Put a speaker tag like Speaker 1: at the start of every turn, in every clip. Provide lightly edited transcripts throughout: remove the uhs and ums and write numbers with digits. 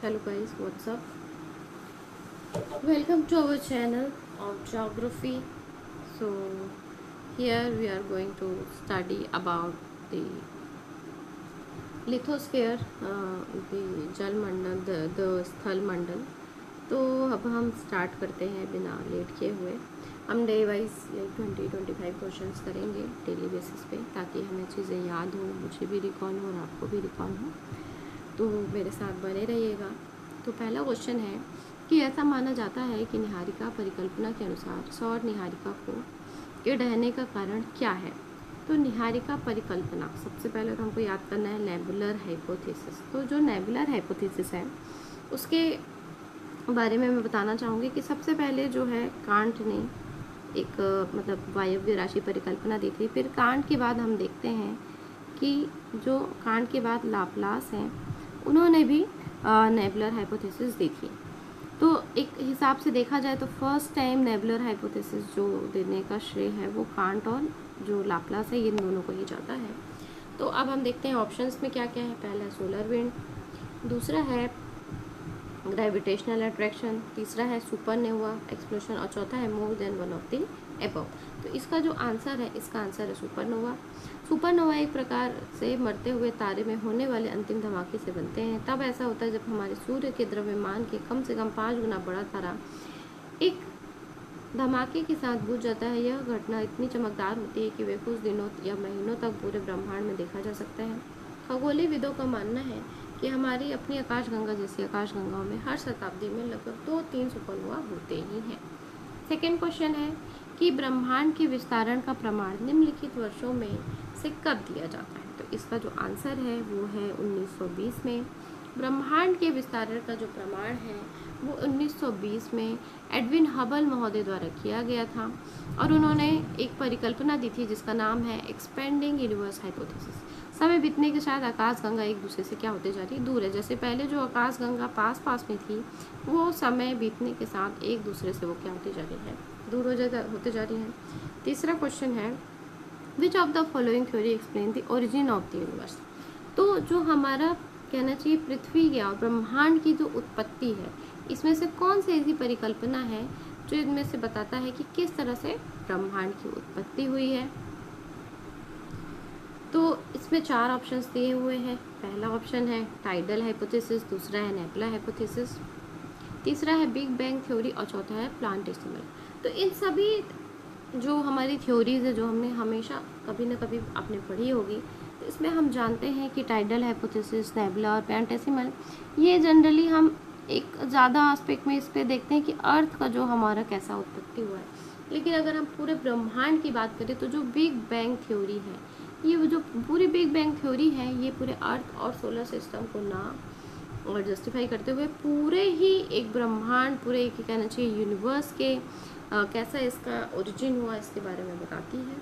Speaker 1: Hello guys, what's up? Welcome to our channel of geography. So here we are going to study about the lithosphere, the जल मंडल, the स्थल मंडल. तो अब हम start करते हैं बिना लेट किए हुए. हम डे वाइज लाइक 20-25 क्वेश्चंस करेंगे डेली बेसिस पे, ताकि हमें चीज़ें याद हो, मुझे भी रिकॉल हो और आपको भी रिकॉल हो. तो मेरे साथ बने रहिएगा. तो पहला क्वेश्चन है कि ऐसा माना जाता है कि निहारिका परिकल्पना के अनुसार सौर निहारिका को के ढहने का कारण क्या है. तो निहारिका परिकल्पना, सबसे पहले तो हमको याद करना है नेबुलर हाइपोथेसिस. तो जो नेबुलर हाइपोथेसिस है उसके बारे में मैं बताना चाहूँगी कि सबसे पहले जो है कांट ने एक मतलब वायव्य राशि परिकल्पना दी थी. फिर कांट के बाद हम देखते हैं कि जो कांट के बाद लाप्लास हैं उन्होंने भी नेबुलर हाइपोथेसिस दी थी. तो एक हिसाब से देखा जाए तो फर्स्ट टाइम नेबुलर हाइपोथेसिस जो देने का श्रेय है वो कांट और जो लाप्लास है इन दोनों को ही जाता है. तो अब हम देखते हैं ऑप्शंस में क्या क्या है. पहला सोलर विंड, दूसरा है ग्रेविटेशनल अट्रैक्शन, तीसरा है सुपरनोवा एक्सप्लोशन और चौथा है more than one of the above. तो इसका जो आंसर है, इसका आंसर है सुपरनोवा. सुपरनोवा एक प्रकार से मरते हुए तारे में होने वाले अंतिम धमाके से बनते हैं. तब ऐसा होता है जब हमारे सूर्य के द्रव्यमान के कम से कम 5 गुना बड़ा तारा एक धमाके के साथ बुझ जाता है. यह घटना इतनी चमकदार होती है कि वे कुछ दिनों या महीनों तक पूरे ब्रह्मांड में देखा जा सकता है. खगोलीविदों का मानना है कि हमारी अपनी आकाशगंगा जैसी आकाशगंगाओं में हर शताब्दी में लगभग 2-3 सुपरनोवा होते ही हैं. सेकेंड क्वेश्चन है कि ब्रह्मांड के विस्तारण का प्रमाण निम्नलिखित वर्षों में से कब दिया जाता है. तो इसका जो आंसर है वो है 1920 में. ब्रह्मांड के विस्तारण का जो प्रमाण है वो 1920 में एडविन हबल महोदय द्वारा किया गया था और उन्होंने एक परिकल्पना दी थी जिसका नाम है एक्सपेंडिंग यूनिवर्स हाइपोथेसिस. समय बीतने के साथ आकाशगंगा एक दूसरे से क्या होते जा रही है, दूर है. जैसे पहले जो आकाशगंगा पास पास में थी वो समय बीतने के साथ एक दूसरे से वो क्या होती जा रही है, दूर होते जा रही है. तीसरा क्वेश्चन है which of the following theory explain the origin of the universe. तो जो हमारा कहना चाहिए पृथ्वी या ब्रह्मांड की जो उत्पत्ति है, इसमें से कौन सी ऐसी परिकल्पना है जो इनमें से बताता है कि किस तरह से ब्रह्मांड की उत्पत्ति हुई है. तो इसमें 4 ऑप्शंस दिए हुए हैं. पहला ऑप्शन है टाइडल हाइपोथेसिस, दूसरा है नेबुला हाइपोथेसिस, तीसरा है बिग बैंग थ्योरी और चौथा है प्लांटेसिमल. तो इन सभी जो हमारी थ्योरीज है जो हमने हमेशा कभी ना कभी आपने पढ़ी होगी, तो इसमें हम जानते हैं कि टाइडल हाइपोथेसिस, नेबुला और प्लांटेसिमल, ये जनरली हम एक ज़्यादा आस्पेक्ट में इस पर देखते हैं कि अर्थ का जो हमारा कैसा उत्पत्ति हुआ है. लेकिन अगर हम पूरे ब्रह्मांड की बात करें तो जो बिग बैंग थ्योरी है, ये जो पूरी बिग बैंग थ्योरी है ये पूरे अर्थ और सोलर सिस्टम को ना और जस्टिफाई करते हुए पूरे ही एक ब्रह्मांड, पूरे एक कहना चाहिए यूनिवर्स के कैसा इसका ओरिजिन हुआ इसके बारे में बताती है.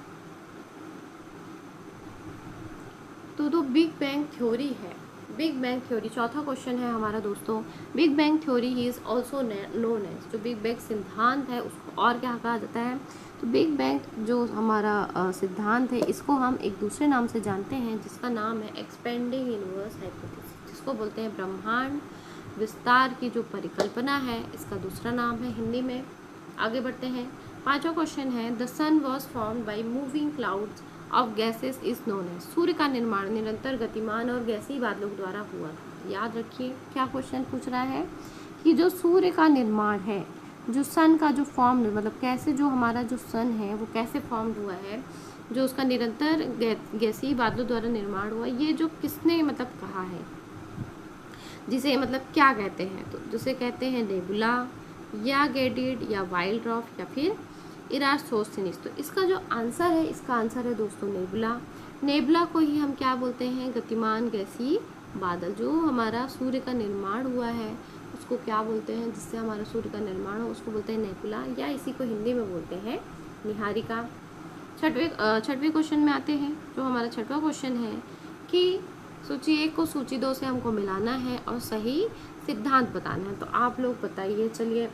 Speaker 1: तो बिग बैंग थ्योरी है. बिग बैंग थ्योरी चौथा क्वेश्चन है हमारा दोस्तों. Big bang theory he is also known as, जो बिग बैंग सिद्धांत है उसको और क्या कहा जाता है. तो बिग बैंग जो हमारा सिद्धांत है इसको हम एक दूसरे नाम से जानते हैं जिसका नाम है एक्सपेंडिंग यूनिवर्स हाइपोथेसिस, जिसको बोलते हैं ब्रह्मांड विस्तार की जो परिकल्पना है, इसका दूसरा नाम है हिंदी में. आगे बढ़ते हैं. पांचवा क्वेश्चन है the sun was formed by moving clouds of gases is known as. सूर्य का निर्माण निरंतर गतिमान और गैसीय बादलों द्वारा हुआ था. याद रखिए क्या क्वेश्चन पूछ रहा है कि जो सूर्य का निर्माण है, जो सन का जो फॉर्म मतलब कैसे जो हमारा जो सन है वो कैसे फॉर्म हुआ है, जो उसका निरंतर गैसीय बादलों द्वारा निर्माण हुआ, ये जो किसने मतलब कहा है, जिसे मतलब क्या कहते हैं. तो जिसे कहते हैं नेबुला या गैडिड या वाइल्ड ड्रॉफ या फिर इरास्टोस्थेनिस. तो इसका जो आंसर है, इसका आंसर है दोस्तों नेबुला. नेबुला को ही हम क्या बोलते हैं, गतिमान गैसीय बादल. जो हमारा सूर्य का निर्माण हुआ है उसको क्या बोलते हैं, जिससे हमारा सूर्य का निर्माण हो उसको बोलते हैं नेबुला, या इसी को हिंदी में बोलते हैं निहारिका. छठवें क्वेश्चन में आते हैं. जो हमारा छठवां क्वेश्चन है कि सूची 1 को सूची 2 से हमको मिलाना है और सही सिद्धांत बताना है. तो आप लोग बताइए चलिए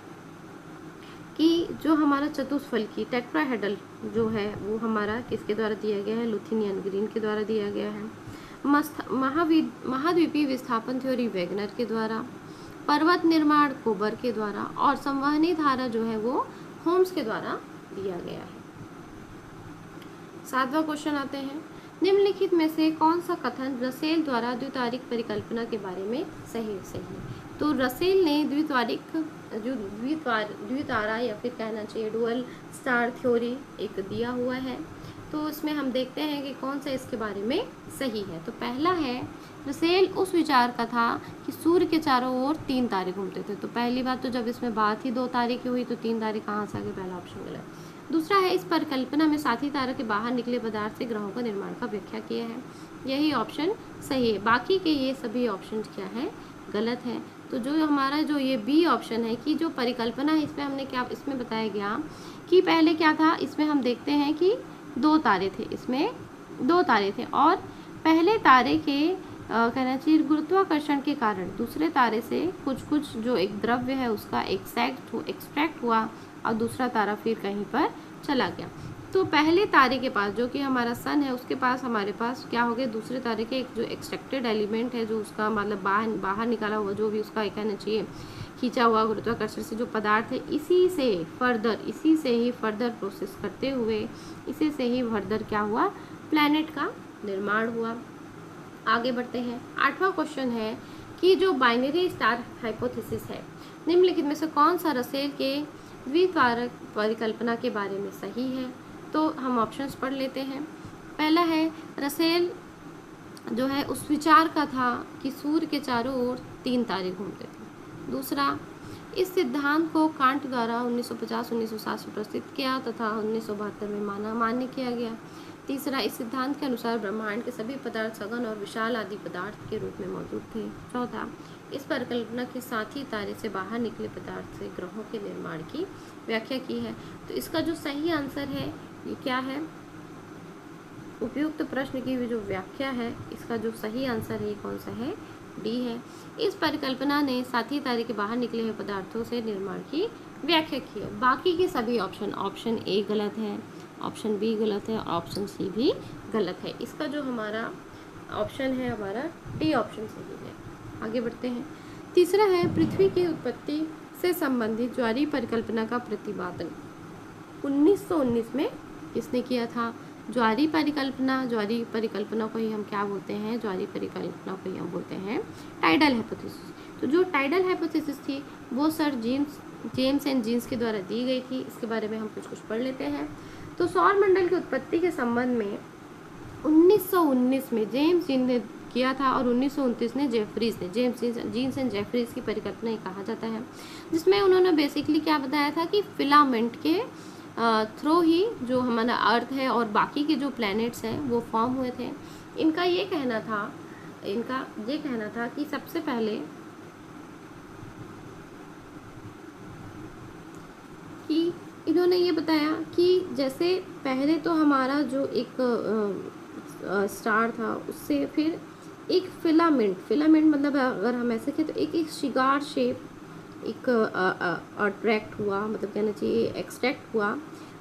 Speaker 1: कि जो हमारा चतुष्फलकी टेट्राहेड्रल जो है वो हमारा किसके द्वारा दिया गया है, लुथिनियन ग्रीन के द्वारा दिया गया है. महाद्वीपीय विस्थापन थ्योरी वेगनर के द्वारा. पर्वत निर्माण कोबर के द्वारा और संवहनी धारा जो है वो होम्स के द्वारा दिया गया है। 7वां क्वेश्चन आते हैं, निम्नलिखित में से कौन सा कथन रसेल द्वारा द्वितारिक परिकल्पना के बारे में सही है? तो रसेल ने द्वितारा या फिर कहना चाहिए डुअल स्टार थ्योरी एक दिया हुआ है। तो इसमें हम देखते हैं कि कौन सा इसके बारे में सही है। तो पहला है, रसेल उस विचार का था कि सूर्य के चारों ओर 3 तारे घूमते थे। तो पहली बात तो जब इसमें बात ही 2 तारे की हुई तो 3 तारे कहाँ से आ गए, पहला ऑप्शन गलत। दूसरा है, इस परिकल्पना में साथी तारा के बाहर निकले पदार्थ से ग्रहों का निर्माण का व्याख्या किया है। यही ऑप्शन सही है, बाकी के ये सभी ऑप्शन क्या है, गलत है। तो जो हमारा जो ये बी ऑप्शन है कि जो परिकल्पना है इसमें हमने क्या इसमें बताया गया कि पहले क्या था, इसमें हम देखते हैं कि 2 तारे थे, इसमें 2 तारे थे और पहले तारे के कहना चाहिए गुरुत्वाकर्षण के कारण दूसरे तारे से कुछ जो एक द्रव्य है उसका एक्सट्रैक्ट हुआ और दूसरा तारा फिर कहीं पर चला गया। तो पहले तारे के पास जो कि हमारा सन है उसके पास हमारे पास क्या हो गया, दूसरे तारे के एक जो एक्सट्रैक्टेड एलिमेंट है जो उसका मतलब बाहर निकाला हुआ जो भी उसका कहना चाहिए खींचा हुआ गुरुत्वाकर्षण से जो पदार्थ है, इसी से ही फर्दर प्रोसेस करते हुए इसी से ही फर्दर क्या हुआ, प्लैनेट का निर्माण हुआ। आगे बढ़ते हैं। 8वां क्वेश्चन है कि जो बाइनरी स्टार हाइपोथेसिस है, निम्नलिखित में से कौन सा रसेल के द्वितारक परिकल्पना के बारे में सही है? तो हम ऑप्शंस पढ़ लेते हैं। पहला है, रसेल जो है उस विचार का था कि सूर्य के चारों ओर 3 तारे घूमते थे। दूसरा, इस सिद्धांत को कांट द्वारा 1950-1960 में प्रस्तुत किया तथा 1972 में मान्य किया गया। तीसरा, इस सिद्धांत के अनुसार ब्रह्मांड के सभी पदार्थ सघन और विशाल आदि पदार्थ के रूप में मौजूद थे। चौथा, इस परिकल्पना के साथ ही तारे से बाहर निकले पदार्थ से ग्रहों के निर्माण की व्याख्या की है। तो इसका जो सही आंसर है ये क्या है, उपयुक्त प्रश्न की जो व्याख्या है इसका जो सही आंसर है कौन सा है, डी है। इस परिकल्पना ने साथी तारे के बाहर निकले हुए पदार्थों से निर्माण की व्याख्या की है। बाकी के सभी ऑप्शन ए गलत है, ऑप्शन बी गलत है, ऑप्शन सी भी गलत है। इसका जो हमारा ऑप्शन है हमारा डी ऑप्शन सही है। आगे बढ़ते हैं। तीसरा है, पृथ्वी की उत्पत्ति से संबंधित ज्वारीय परिकल्पना का प्रतिपादन 1919 में किसने किया था? ज्वारीय परिकल्पना को ही हम क्या बोलते हैं, ज्वारीय परिकल्पना को ही हम बोलते हैं टाइडल हाइपोथेसिस। तो जो टाइडल हाइपोथेसिस थी वो सर जेम्स एंड जीन्स के द्वारा दी गई थी। इसके बारे में हम कुछ पढ़ लेते हैं। तो सौर मंडल की उत्पत्ति के संबंध में 1919 में जेम्स जीन्स ने किया था और 1929 में जीन्स एंड जेफरीज की परिकल्पना ही कहा जाता है, जिसमें उन्होंने बेसिकली क्या बताया था कि फिलामेंट के थ्रू ही जो हमारा अर्थ है और बाकी के जो प्लैनेट्स हैं वो फॉर्म हुए थे। इनका ये कहना था कि सबसे पहले कि इन्होंने ये बताया कि जैसे पहले तो हमारा जो एक स्टार था उससे फिर एक फिलामेंट मतलब अगर हम ऐसे कहें तो एक शिगार शेप एक अट्रैक्ट हुआ, मतलब कहना चाहिए एक्सट्रैक्ट हुआ,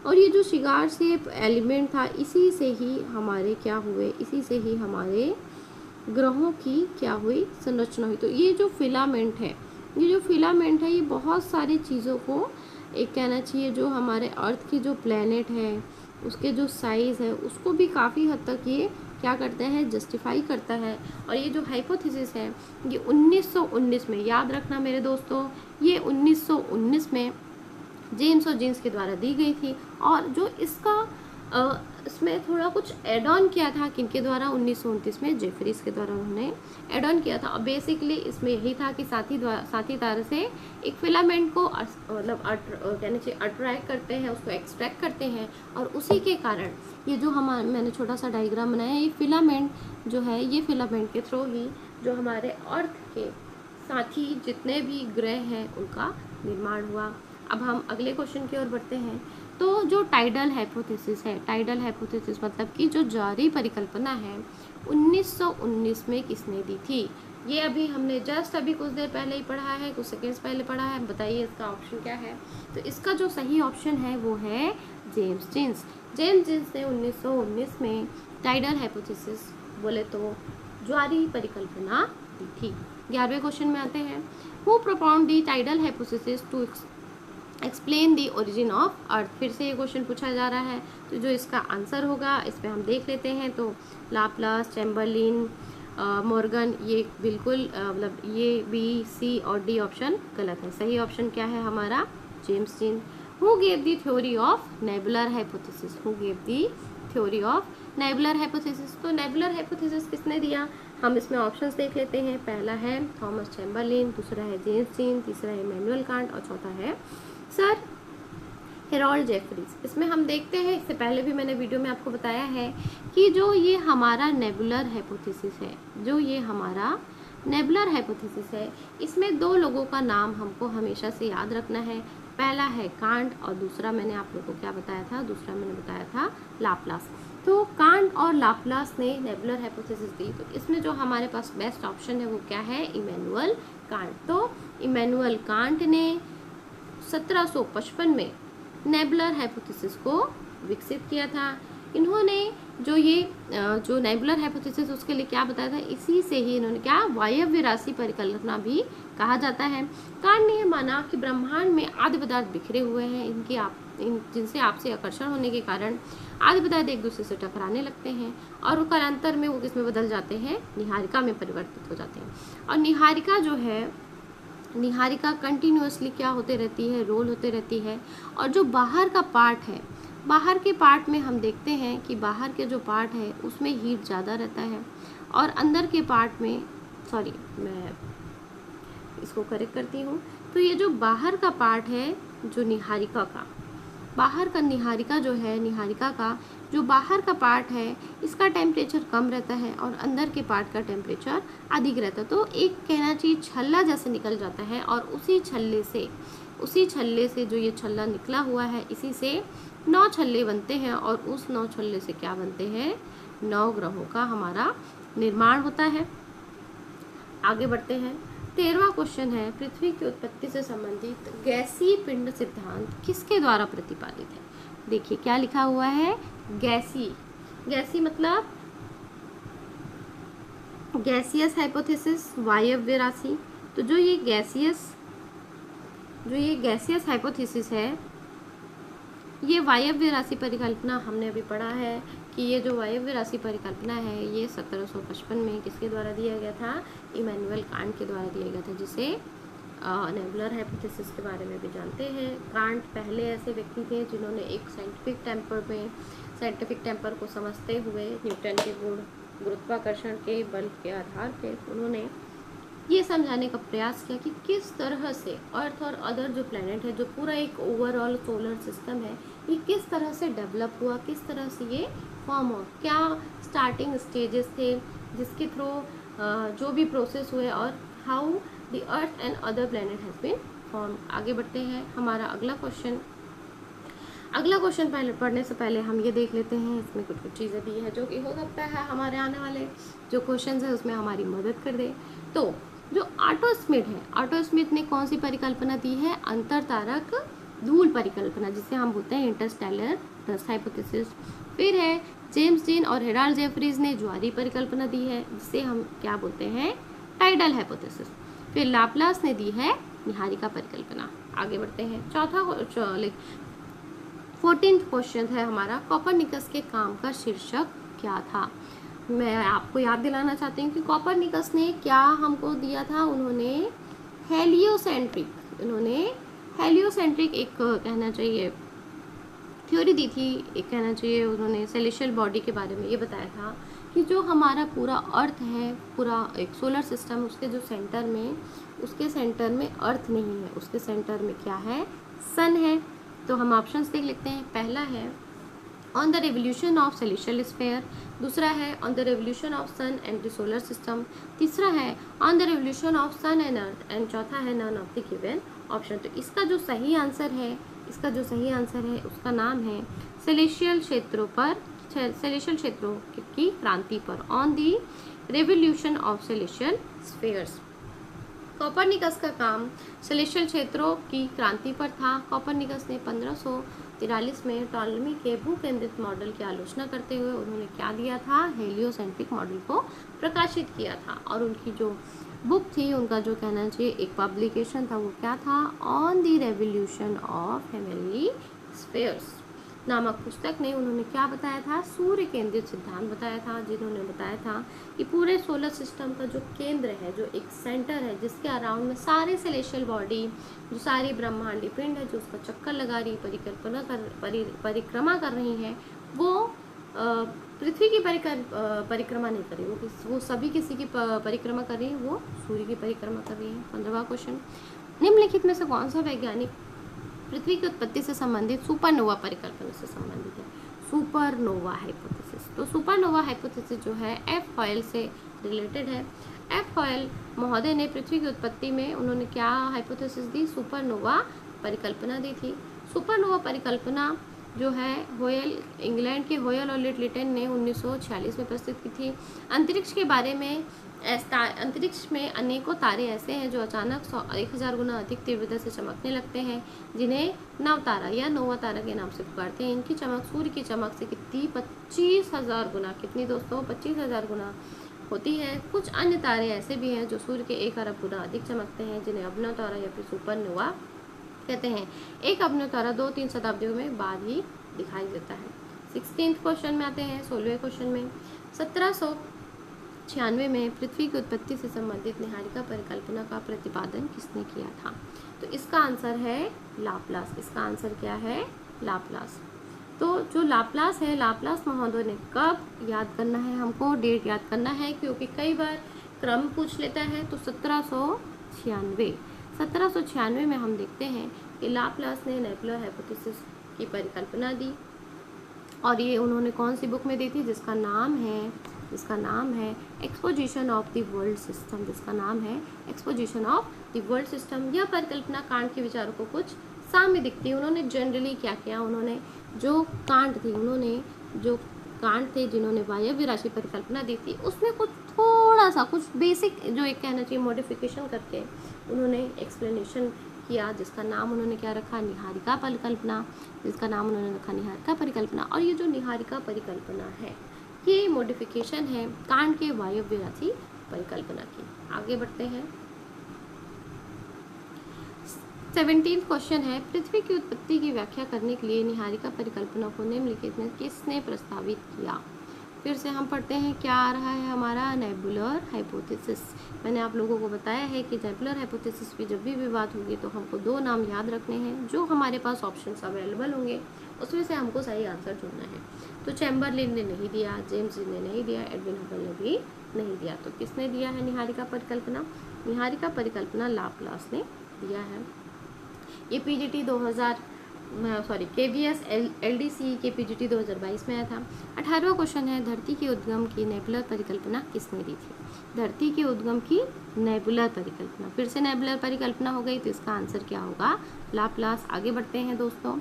Speaker 1: और ये जो शिगार शेप एलिमेंट था इसी से ही हमारे क्या हुए, इसी से ही हमारे ग्रहों की क्या हुई, संरचना हुई। तो ये जो फिलामेंट है ये बहुत सारी चीज़ों को एक कहना चाहिए जो हमारे अर्थ की जो प्लैनेट है उसके जो साइज़ है उसको भी काफ़ी हद तक ये क्या करते हैं, जस्टिफाई करता है। और ये जो हाइपोथेसिस है ये 1919 में, याद रखना मेरे दोस्तों, ये 1919 में जेम्स और जीन्स के द्वारा दी गई थी। और जो इसमें थोड़ा कुछ एड ऑन किया था किनके द्वारा, 1929 में जेफरीज के द्वारा उन्होंने एड ऑन किया था। और बेसिकली इसमें यही था कि साथी तारे से एक फिलामेंट को मतलब कहना चाहिए अट्रैक्ट करते हैं, उसको एक्सट्रैक्ट करते हैं, और उसी के कारण ये जो मैंने छोटा सा डायग्राम बनाया, ये फिलामेंट जो है ये फिलामेंट के थ्रू ही जो हमारे अर्थ के साथी जितने भी ग्रह हैं उनका निर्माण हुआ। अब हम अगले क्वेश्चन की ओर बढ़ते हैं। तो जो टाइडल हाइपोथेसिस मतलब कि जो ज्वारीय परिकल्पना है 1919 में किसने दी थी? ये अभी हमने जस्ट अभी कुछ देर पहले ही पढ़ा है, कुछ सेकेंड्स पहले पढ़ा है। बताइए इसका ऑप्शन क्या है? तो इसका जो सही ऑप्शन है वो है जेम्स जीन्स ने 1919 में टाइडल हाइपोथेसिस बोले तो ज्वारीय परिकल्पना दी थी। 11वें क्वेश्चन में आते हैं। Who propound the tidal hypothesis to explain the origin of earth. फिर से ये क्वेश्चन पूछा जा रहा है, तो जो इसका आंसर होगा इस पर हम देख लेते हैं। तो लाप्लास, चैम्बरलिन, मॉर्गन, ये बिल्कुल मतलब ये बी, सी और डी ऑप्शन गलत है। सही ऑप्शन क्या है हमारा? James gene. Who gave the theory of nebular hypothesis? Who gave the theory of nebular hypothesis? तो नेबुलर हाइपोथेसिस किसने दिया? हम इसमें ऑप्शंस देख लेते हैं। पहला है थॉमस चैम्बरलिन, दूसरा है जेम्स जीन, तीसरा है इमैनुअल कांट और चौथा है सर हेरोल्ड जेफरीज। इसमें हम देखते हैं, इससे पहले भी मैंने वीडियो में आपको बताया है कि जो ये हमारा नेबुलर हाइपोथेसिस है, जो ये हमारा नेबुलर हाइपोथेसिस है, इसमें दो लोगों का नाम हमको हमेशा से याद रखना है। पहला है कांट और दूसरा मैंने आप लोगों को क्या बताया था? दूसरा मैंने बताया था लाप्लास। तो कांट और लाप्लास ने नेबुलर हाइपोथेसिस दी। तो इसमें जो हमारे पास बेस्ट ऑप्शन है वो क्या है? Immanuel Kant. तो इमैनुअल कांट ने 1755 में नेबुलर हाइपोथेसिस को विकसित किया था। इन्होंने जो नेबुलर हाइपोथेसिस उसके लिए क्या बताया था? इसी से ही इन्होंने क्या वायव्य राशि परिकल्पना भी कहा जाता है। कांट ने यह माना कि ब्रह्मांड में आदि पदार्थ बिखरे हुए हैं, जिनसे आपसे आकर्षण होने के कारण आदि पदार्थ एक दूसरे से टकराने लगते हैं और वो कालांतर में वो किसमें बदल जाते हैं? निहारिका में परिवर्तित हो जाते हैं। और निहारिका जो है, निहारिका कंटिन्यूअसली क्या होते रहती है? रोल होते रहती है। और जो बाहर का पार्ट है, बाहर के पार्ट में हम देखते हैं कि बाहर के जो पार्ट है उसमें हीट ज़्यादा रहता है और अंदर के पार्ट में, सॉरी मैं इसको करेक्ट करती हूँ। तो ये जो बाहर का पार्ट है, जो निहारिका का बाहर का, निहारिका जो है, निहारिका का जो बाहर का पार्ट है इसका टेम्परेचर कम रहता है और अंदर के पार्ट का टेम्परेचर अधिक रहता है। तो एक कहना चाहिए छल्ला जैसे निकल जाता है और उसी छल्ले से जो ये छल्ला निकला हुआ है, इसी से 9 छल्ले बनते हैं और उस 9 छल्ले से क्या बनते हैं? 9 ग्रहों का हमारा निर्माण होता है। आगे बढ़ते हैं। 13वां क्वेश्चन है, पृथ्वी की उत्पत्ति से संबंधित गैसीय पिंड सिद्धांत किसके द्वारा प्रतिपादित है? देखिए क्या लिखा हुआ है? गैसीय। गैसीय मतलब गैसियस हाइपोथेसिस, वायव्य राशि। तो जो ये गैसियस हाइपोथेसिस है, ये वायव्य राशि परिकल्पना हमने अभी पढ़ा है कि ये जो वायव्य राशि परिकल्पना है ये 1755 में किसके द्वारा दिया गया था? इमैनुअल कांट के द्वारा दिया गया था, जिसे नेबुलर हाइपोथेसिस के बारे में भी जानते हैं। कांट पहले ऐसे व्यक्ति थे जिन्होंने एक साइंटिफिक टेम्पर को समझते हुए न्यूटन के गुण, गुरुत्वाकर्षण के बल के आधार पे उन्होंने ये समझाने का प्रयास किया कि किस तरह से अर्थ और अदर जो प्लैनेट है, जो पूरा एक ओवरऑल सोलर सिस्टम है, ये किस तरह से डेवलप हुआ, किस तरह से ये फॉर्म हुआ, क्या स्टार्टिंग स्टेजेस थे जिसके थ्रू जो भी प्रोसेस हुए और how the earth and other planet has been form. आगे बढ़ते हैं। हमारा अगला क्वेश्चन पहले पढ़ने से पहले हम ये देख लेते हैं, इसमें कुछ चीज़ें भी है जो कि हो सकता है हमारे आने वाले जो क्वेश्चन है उसमें हमारी मदद कर दे। तो जो ऑटो स्मिथ है, ऑटो स्मिथ ने कौन सी परिकल्पना दी है? अंतरतारक धूल परिकल्पना, जिसे हम बोलते हैं इंटरस्टेलर डस्ट हाइपोथेसिस। फिर है जेम्स जीन और हेराल्ड जेफरीज ने ज्वारीय परिकल्पना दी है, जिसे हम क्या बोलते हैं? Tidal hypothesis. फिर लाप्लास ने दी है निहारिका परिकल्पना। आगे बढ़ते हैं। 14th क्वेश्चन है हमारा, कोपरनिकस के काम का शीर्षक क्या था? मैं आपको याद दिलाना चाहती हूँ कि कोपरनिकस ने क्या हमको दिया था? उन्होंने हेलियोसेंट्रिक एक कहना चाहिए थ्योरी दी थी, एक कहना चाहिए उन्होंने सेलेशियल बॉडी के बारे में ये बताया था कि जो हमारा पूरा अर्थ है, पूरा एक सोलर सिस्टम, उसके सेंटर में अर्थ नहीं है, उसके सेंटर में क्या है? सन है। तो हम ऑप्शंस देख लेते हैं। पहला है on the revolution of celestial sphere, दूसरा है on the revolution of sun and the solar system, तीसरा है on the revolution of sun and earth and चौथा है none of the given option. तो इसका जो सही आंसर है उसका नाम है सेलेशियल क्षेत्रों की क्रांति पर, on the revolution of celestial spheres. Copernicus का काम सेलेशियल क्षेत्रों की क्रांति पर था। कोपरनिकस ने 1543 में टॉलमी के भूकेंद्रित मॉडल की आलोचना करते हुए उन्होंने क्या दिया था? हेलियोसेंट्रिक मॉडल को प्रकाशित किया था। और उनकी जो बुक थी उनका, जो कहना चाहिए एक पब्लिकेशन था, वो क्या था, on the revolution of heavenly spheres नामक पुस्तक ने उन्होंने क्या बताया था, सूर्य केंद्रित सिद्धांत बताया था, जिन्होंने बताया था कि पूरे सोलर सिस्टम का जो केंद्र है, जो एक सेंटर है जिसके अराउंड में सारे सेलेशियल बॉडी, जो सारी ब्रह्मांडी पिंड है जो उसका चक्कर लगा रही, परिक्रमा कर रही है, वो पृथ्वी की परिक्रमा नहीं कर रही, वो सभी किसी की परिक्रमा कर रही है, वो सूर्य की परिक्रमा कर रही है। 15वां क्वेश्चन, निम्नलिखित में से कौन सा वैज्ञानिक पृथ्वी की उत्पत्ति से संबंधित सुपरनोवा परिकल्पना से संबंधित है, सुपरनोवा हाइपोथेसिस। तो सुपरनोवा हाइपोथेसिस जो है एफ हॉयल से रिलेटेड है। एफ हॉयल महोदय ने पृथ्वी की उत्पत्ति में उन्होंने क्या हाइपोथेसिस दी, सुपरनोवा परिकल्पना दी थी। सुपरनोवा परिकल्पना जो है होयल, इंग्लैंड के होयल और लिटलिटन ने 1946 में प्रस्तुत की थी। अंतरिक्ष के बारे में, अंतरिक्ष में अनेकों तारे ऐसे हैं जो अचानक 1000 गुना अधिक तीव्रता से चमकने लगते हैं, जिन्हें नवतारा या नोवा तारा के नाम से पुकारते हैं। इनकी चमक सूर्य की चमक से कितनी, 25,000 गुना, कितनी दोस्तों, 25,000 गुना होती है। कुछ अन्य तारे ऐसे भी हैं जो सूर्य के 1 अरब गुना अधिक चमकते हैं, जिन्हें अभिनव तारा या फिर सुपरनोवा कहते हैं। एक अभिनव तारा 2-3 शताब्दियों में बाद ही दिखाई देता है। 16th क्वेश्चन में आते हैं, 16वें क्वेश्चन में, 1796 में पृथ्वी की उत्पत्ति से संबंधित निहारिका परिकल्पना का प्रतिपादन किसने किया था? तो इसका आंसर है लाप्लास। इसका आंसर क्या है? लाप्लास। तो जो लाप्लास है, लाप्लास महोदय ने कब याद करना है, हमको डेट याद करना है, क्योंकि कई बार क्रम पूछ लेता है। तो 1796 में हम देखते हैं कि लाप्लास ने नेबुलर हाइपोथेसिस की परिकल्पना दी, और ये उन्होंने कौन सी बुक में दी थी, जिसका नाम है exposition of the world system, जिसका नाम है exposition of the world system. यह परिकल्पना कांट के विचारों को कुछ साम्य दिखती है। उन्होंने जनरली क्या किया, उन्होंने जो कांट थे जिन्होंने वायव्य राशि परिकल्पना दी थी, उसमें कुछ थोड़ा सा कुछ बेसिक जो एक कहना चाहिए मॉडिफिकेशन करके उन्होंने एक्सप्लेनेशन किया, जिसका नाम उन्होंने क्या रखा, निहारिका परिकल्पना, जिसका नाम उन्होंने रखा निहारिका परिकल्पना। और ये जो निहारिका परिकल्पना है, ये मॉडिफिकेशन है कांट के वायव्य राशि परिकल्पना की। आगे बढ़ते हैं, 17th क्वेश्चन है, पृथ्वी की उत्पत्ति की व्याख्या करने के लिए निहारिका परिकल्पना को निम्नलिखित में किसने प्रस्तावित किया? फिर से हम पढ़ते हैं, क्या आ रहा है हमारा, नेबुलर हाइपोथेसिस। मैंने आप लोगों को बताया है कि नेबुलर हाइपोथेसिस पे जब भी बात होगी तो हमको 2 नाम याद रखने हैं, जो हमारे पास ऑप्शंस अवेलेबल होंगे उसमें से हमको सही आंसर ढूंढना है। तो चैम्बरलिन ने नहीं दिया, जेम्स ने नहीं दिया, एडविन हबल ने भी नहीं दिया। तो किसने दिया है निहारिका परिकल्पना? निहारिका परिकल्पना लाप्लास ने दिया है। ये पीजीटी 2000 KVS LDC के पीजीटी 2022 में आया था। 18वां क्वेश्चन है, धरती के उद्गम की नेबुलर परिकल्पना किसने दी थी? धरती के उद्गम की नेबुलर परिकल्पना, फिर से नेबुलर परिकल्पना हो गई, तो इसका आंसर क्या होगा, लाप्लास। आगे बढ़ते हैं दोस्तों,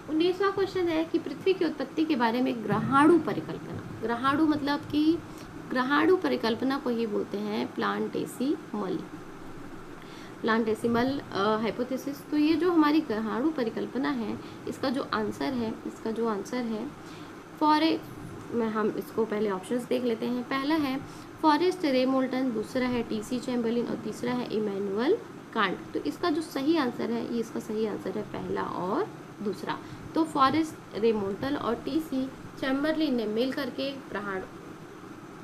Speaker 1: 19वां क्वेश्चन है कि पृथ्वी की उत्पत्ति के बारे में ग्रहाणु परिकल्पना, ग्रहाणु मतलब कि ग्रहाणु परिकल्पना को ही बोलते हैं प्लांटेसिमल हाइपोथेसिस। तो ये जो हमारी ग्रहाणु परिकल्पना है, इसका जो आंसर है हम इसको पहले ऑप्शंस देख लेते हैं। पहला है फॉरेस्ट रे मोल्टन, दूसरा है टीसी चैम्बरलिन और तीसरा है इमैनुअल कांट। तो इसका जो सही आंसर है, ये इसका सही आंसर है पहला और दूसरा। तो फॉरेस्ट रे मोल्टन और टीसी चैम्बरलिन ने मिल करके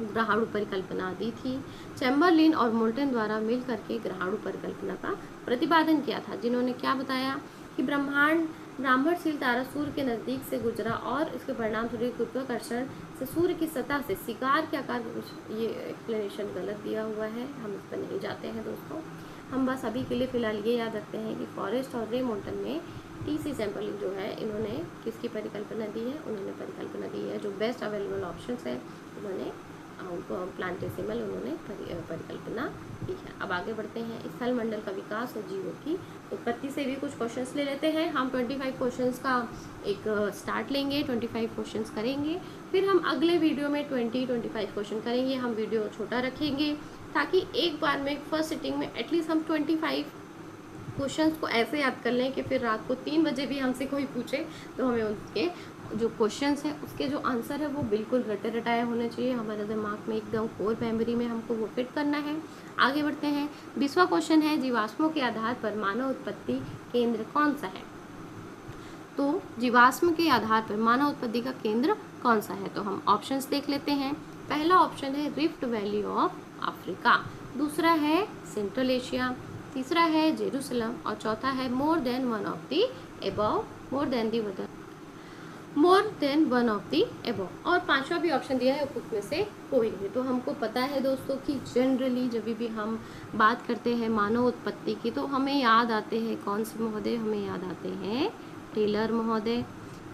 Speaker 1: ग्रहाणु परिकल्पना दी थी। चैम्बरलिन और मोल्टन द्वारा मिल करके ग्रहाणु परिकल्पना का प्रतिपादन किया था, जिन्होंने क्या बताया कि ब्राह्मणशील तारा सूर्य के नज़दीक से गुजरा और इसके परिणाम स्वरूप गुरुत्वाकर्षण से सूर्य की सतह से शिकार के आकार, ये एक्सप्लेनेशन गलत दिया हुआ है, हम इस पर नहीं जाते हैं दोस्तों। हम बस अभी के लिए फ़िलहाल ये याद रखते हैं कि फॉरेस्ट और रे मोल्टन में टीसी चैम्बरलिन जो है, इन्होंने किसकी परिकल्पना दी है, उन्होंने परिकल्पना दी है जो बेस्ट अवेलेबल ऑप्शंस है, उन्होंने उनको प्लांटेसिमल उन्होंने परिकल्पना की है। अब आगे बढ़ते हैं, स्थल मंडल का विकास और जीवों की उत्पत्ति से भी कुछ क्वेश्चंस ले लेते हैं। हम 25 क्वेश्चंस का एक स्टार्ट लेंगे, 25 क्वेश्चंस करेंगे, फिर हम अगले वीडियो में 20-25 क्वेश्चन करेंगे। हम वीडियो छोटा रखेंगे ताकि एक बार में फर्स्ट सिटिंग में एटलीस्ट हम 25 क्वेश्चंस को ऐसे याद कर लें कि फिर रात को 3 बजे भी हमसे कोई पूछे तो हमें उनके जो क्वेश्चंस है उसके जो आंसर है वो बिल्कुल रटे रटाए होने चाहिए, हमारे दिमाग में एकदम कोर मेमोरी में हमको वो फिट करना है। आगे बढ़ते हैं। 20वां क्वेश्चन है, जीवाश्मों के आधार पर मानव उत्पत्ति केंद्र कौन सा है? तो जीवाश्म के आधार पर मानव उत्पत्ति का केंद्र कौन सा है? तो हम ऑप्शंस देख लेते हैं। पहला ऑप्शन है रिफ्ट वैली ऑफ अफ्रीका, दूसरा है सेंट्रल एशिया, तीसरा है जेरूसलम और चौथा है more than one of the above, more than one of the above, और पांचवा भी ऑप्शन दिया है उपयुक्त में से कोई नहीं। तो हमको पता है दोस्तों कि जनरली जब भी हम बात करते हैं मानव उत्पत्ति की तो हमें याद आते हैं कौन से महोदय? हमें याद आते हैं टेलर महोदय।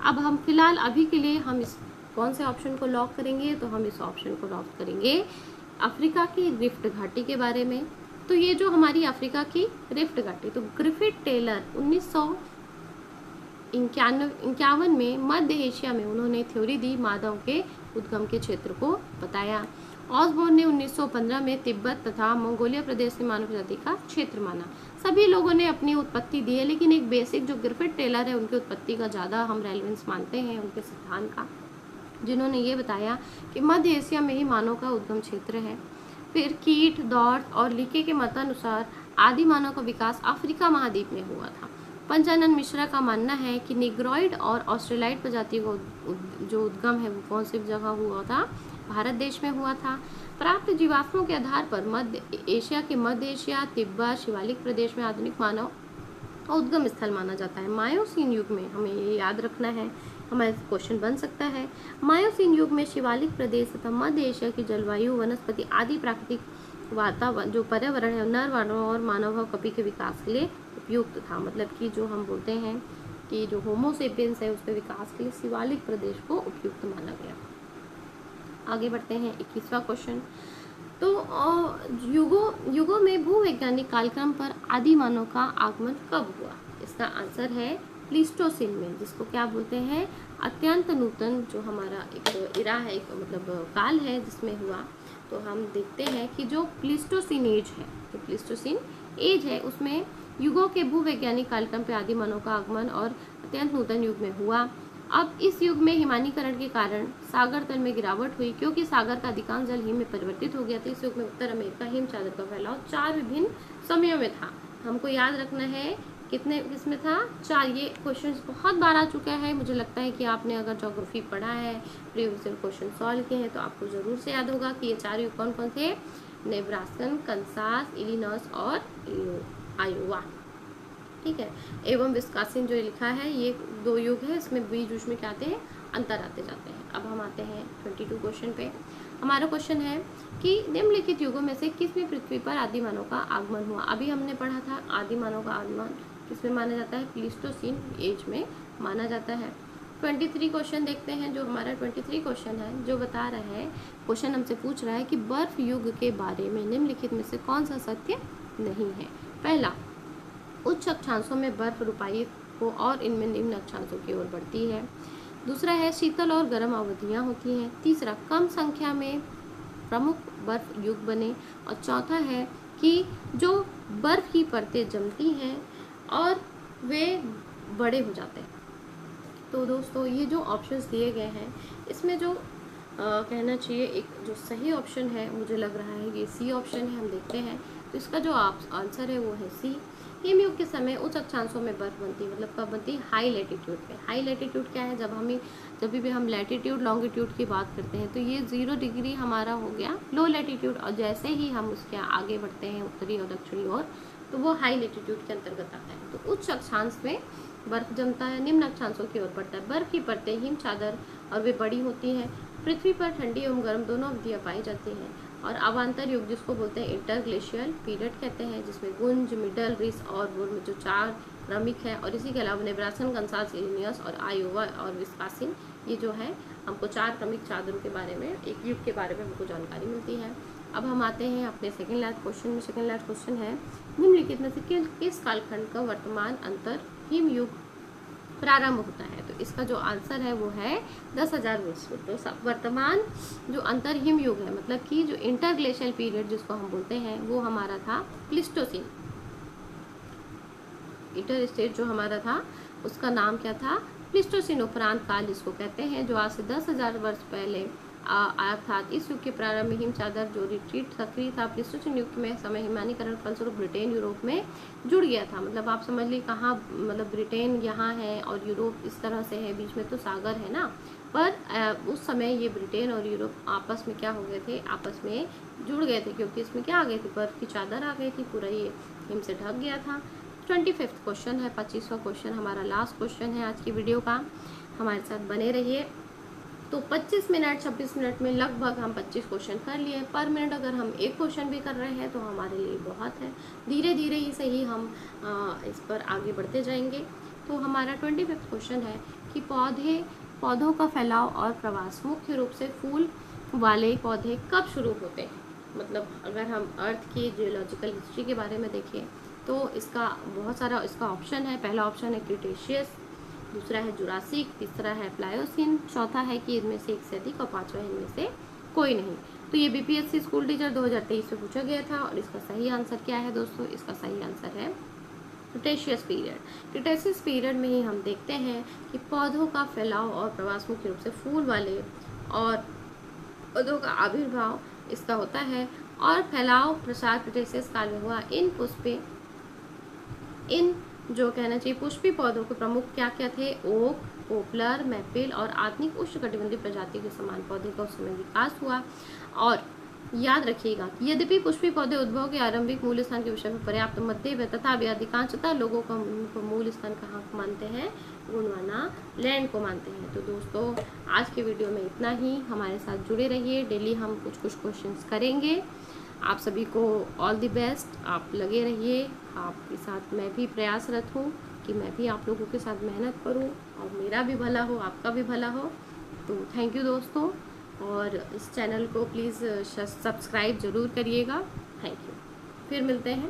Speaker 1: अब हम फिलहाल अभी के लिए हम इस कौन से ऑप्शन को लॉक करेंगे? तो हम इस ऑप्शन को लॉक करेंगे अफ्रीका की रिफ्ट घाटी के बारे में। तो ये जो हमारी अफ्रीका की रिफ्ट घाटी, तो ग्रिफिथ टेलर 1951 में मध्य एशिया में उन्होंने थ्योरी दी, मानव के उद्गम के क्षेत्र को बताया। ऑसबोर्न ने 1915 में तिब्बत तथा मंगोलिया प्रदेश से मानव जाति का क्षेत्र माना। सभी लोगों ने अपनी उत्पत्ति दी है, लेकिन एक बेसिक जो ग्रिफिथ टेलर है उनकी उत्पत्ति का ज़्यादा हम रेलेवेंस मानते हैं, उनके सिद्धांत का, जिन्होंने ये बताया कि मध्य एशिया में ही मानव का उद्गम क्षेत्र है। फिर कीट, दौर्थ और लीके के मतानुसार आदि मानव का विकास अफ्रीका महाद्वीप में हुआ था। पंचानन मिश्रा का मानना है कि निग्रोइड और ऑस्ट्रेलाइड प्रजाति को जो उद्गम है वो कौन सी जगह हुआ था? भारत देश में हुआ था। प्राप्त जीवाश्मों के आधार पर मध्य एशिया, तिब्बत, शिवालिक प्रदेश में आधुनिक मानव का उद्गम स्थल माना जाता है। मायोसीन युग में, हमें ये याद रखना है, हमारा क्वेश्चन बन सकता है, मायोसीन युग में शिवालिक प्रदेश तथा मध्य एशिया की जलवायु, वनस्पति आदि प्राकृतिक वातावरण जो पर्यावरण है नर और मानव कपि के विकास के लिए उपयुक्त था। मतलब कि जो हम बोलते हैं कि जो होमो सेपियंस है उसके विकास के लिए शिवालिक प्रदेश को उपयुक्त माना गया। आगे बढ़ते हैं। 21वां क्वेश्चन, तो युगों में भूवैज्ञानिक कालक्रम पर आदि मानव का आगमन कब हुआ? इसका आंसर है प्लीस्टोसिन में, जिसको क्या बोलते हैं? अत्यंत नूतन जो हमारा एक इरा है, एक मतलब काल है जिसमें हुआ। तो हम देखते हैं कि जो प्लीस्टोसिन एज है, जो प्लीस्टोसिन एज है उसमें युगों के भूवैज्ञानिक कालक्रम पे आदि मानव का आगमन और अत्यंत नूतन युग में हुआ। अब इस युग में हिमानीकरण के कारण सागर तल में गिरावट हुई, क्योंकि सागर का अधिकांश जल हिम में परिवर्तित हो गया था। इस युग में उत्तर अमेरिका हिम चादर का फैलाव 4 विभिन्न समयों में था। हमको याद रखना है किसमें था? 4। ये क्वेश्चन बहुत बार आ चुका है, मुझे लगता है कि आपने अगर ज्योग्राफी पढ़ा है, प्रीवियस क्वेश्चन सॉल्व किए हैं तो आपको जरूर से याद होगा कि ये 4 युग कौन कौन थे? नेब्रास्कन, कंसास, इलिनॉस और आयोवा। ठीक है। एवं विस्कासिन जो लिखा है ये 2 युग है, इसमें बीच बीच में क्या आते हैं? अंतर आते जाते हैं। अब हम आते हैं 22 क्वेश्चन पे। हमारा क्वेश्चन है कि निम्नलिखित युगों में से किसमें पृथ्वी पर आदि मानव का आगमन हुआ? अभी हमने पढ़ा था आदि मानव का आगमन किसमें माना जाता है? प्लीस्टोसिन एज में माना जाता है। 23 क्वेश्चन देखते हैं। जो हमारा 23 क्वेश्चन है जो बता रहा है, क्वेश्चन हमसे पूछ रहा है कि बर्फ युग के बारे में निम्नलिखित में से कौन सा सत्य नहीं है? पहला, उच्च अक्षांशों में बर्फ रूपायित हो और इनमें निम्न अक्षांशों की ओर बढ़ती है। दूसरा है शीतल और गर्म अवधियाँ होती हैं। तीसरा, कम संख्या में प्रमुख बर्फ युग बने। और चौथा है कि जो बर्फ की परतें जमती हैं और वे बड़े हो जाते हैं। तो दोस्तों ये जो ऑप्शंस दिए गए हैं इसमें जो कहना चाहिए एक जो सही ऑप्शन है मुझे लग रहा है ये सी ऑप्शन है। हम देखते हैं तो इसका जो आंसर है वो है सी। हिमयुग के समय उच्च अक्षांशों में बर्फ बनती, मतलब कब बनती? हाई लैटिट्यूड पे। हाई लैटिट्यूड क्या है? जब भी हम लैटिट्यूड लॉन्गिट्यूड की बात करते हैं तो ये 0 डिग्री हमारा हो गया लो लैटिट्यूड, और जैसे ही हम उसके आगे बढ़ते हैं उत्तरी और दक्षिणी ओर तो वो हाई लैटिट्यूड के अंतर्गत आता है। तो उच्च अक्षांश में बर्फ जमता है, निम्न अक्षांशों की ओर बढ़ता है। बर्फ की परतें हिम चादर और वे बड़ी होती हैं। पृथ्वी पर ठंडी एवं गर्म दोनों अवधियाँ पाई जाती हैं। और अवांतर युग जिसको बोलते हैं इंटरग्लेशियल पीरियड कहते हैं, जिसमें गुंज, मिडल, रिस और वुर्म जो 4 क्रमिक है। और इसी के अलावा नेब्रास्कन, कंसास, इलिनॉस और आयोवा और विस्कासिन, ये जो है हमको 4 क्रमिक चादरों के बारे में, एक युग के बारे में हमको जानकारी मिलती है। अब हम आते हैं अपने सेकेंड लास्ट क्वेश्चन में। सेकेंड लास्ट क्वेश्चन है निम्नलिखित में से किस कालखंड का वर्तमान अंतर हिम युग प्रारंभ होता है? तो इसका जो आंसर है वो है 10,000 वर्ष। तो वर्तमान जो अंतर हिम युग है, मतलब कि जो इंटरग्लेशियल पीरियड जिसको हम बोलते हैं वो हमारा था प्लीस्टोसिन। इंटर स्टेट जो हमारा था उसका नाम क्या था? प्लीस्टोसीन उपरांत काल जिसको कहते हैं, जो आज से 10,000 वर्ष पहले अर्थात इस युग के प्रारंभ में हिम चादर जो रिट्रीट सक्रिय था। प्लीस्टोसीन युग में समय हिमानीकरण फलस्वरूप ब्रिटेन यूरोप में जुड़ गया था। मतलब आप समझ लीजिए कहाँ, मतलब ब्रिटेन यहाँ है और यूरोप इस तरह से है, बीच में तो सागर है ना, पर उस समय ये ब्रिटेन और यूरोप आपस में क्या हो गए थे, आपस में जुड़ गए थे, क्योंकि इसमें क्या आ गई थी, बर्फ की चादर आ गई थी, पूरा ये हिम से ढक गया था। 25वां क्वेश्चन है, 25वां क्वेश्चन हमारा लास्ट क्वेश्चन है आज की वीडियो का। हमारे साथ बने रहिए। तो 25 मिनट 26 मिनट में लगभग हम 25 क्वेश्चन कर लिए। पर मिनट अगर हम एक क्वेश्चन भी कर रहे हैं तो हमारे लिए बहुत है। धीरे धीरे ही सही हम इस पर आगे बढ़ते जाएंगे। तो हमारा 25वां क्वेश्चन है कि पौधों का फैलाव और प्रवास मुख्य रूप से फूल वाले पौधे कब शुरू होते हैं। मतलब अगर हम अर्थ की जियोलॉजिकल हिस्ट्री के बारे में देखें तो इसका बहुत सारा इसका ऑप्शन है। पहला ऑप्शन है क्रिटेशियस, दूसरा है जुरासिक, तीसरा है प्लायोसिन, चौथा है कि इनमें से एक से अधिक और पांचवा इनमें से कोई नहीं। तो ये बीपीएससी स्कूल टीचर 2023 में पूछा गया था और इसका सही आंसर क्या है दोस्तों, इसका सही आंसर है क्रिटेशियस पीरियड। क्रिटेशियस पीरियड में ही हम देखते हैं कि पौधों का फैलाव और प्रवास मुख्य रूप से फूल वाले और पौधों का आविर्भाव इसका होता है और फैलाव प्रसार क्रिटेशियस काल में हुआ। इन जो कहना चाहिए पुष्पी पौधों के प्रमुख क्या क्या थे, ओक, पोपलर, मैपिल और आधुनिक उष्णकटिबंधीय प्रजाति के समान पौधे का उस समय विकास हुआ। और याद रखिएगा कि यद्यपि पुष्पी पौधे उद्भव के आरंभिक मूल स्थान के विषय में पर्याप्त मतभेद है, तथा अधिकांशतः लोगों का मूल स्थान कहाँ मानते हैं, गोंडवाना लैंड को मानते हैं। तो दोस्तों आज के वीडियो में इतना ही। हमारे साथ जुड़े रहिए, डेली हम कुछ कुछ क्वेश्चंस करेंगे। आप सभी को ऑल द बेस्ट, आप लगे रहिए। आपके साथ मैं भी प्रयासरत हूँ कि मैं भी आप लोगों के साथ मेहनत करूँ और मेरा भी भला हो, आपका भी भला हो। तो थैंक यू दोस्तों, और इस चैनल को प्लीज़ सब्सक्राइब ज़रूर करिएगा। थैंक यू, फिर मिलते हैं।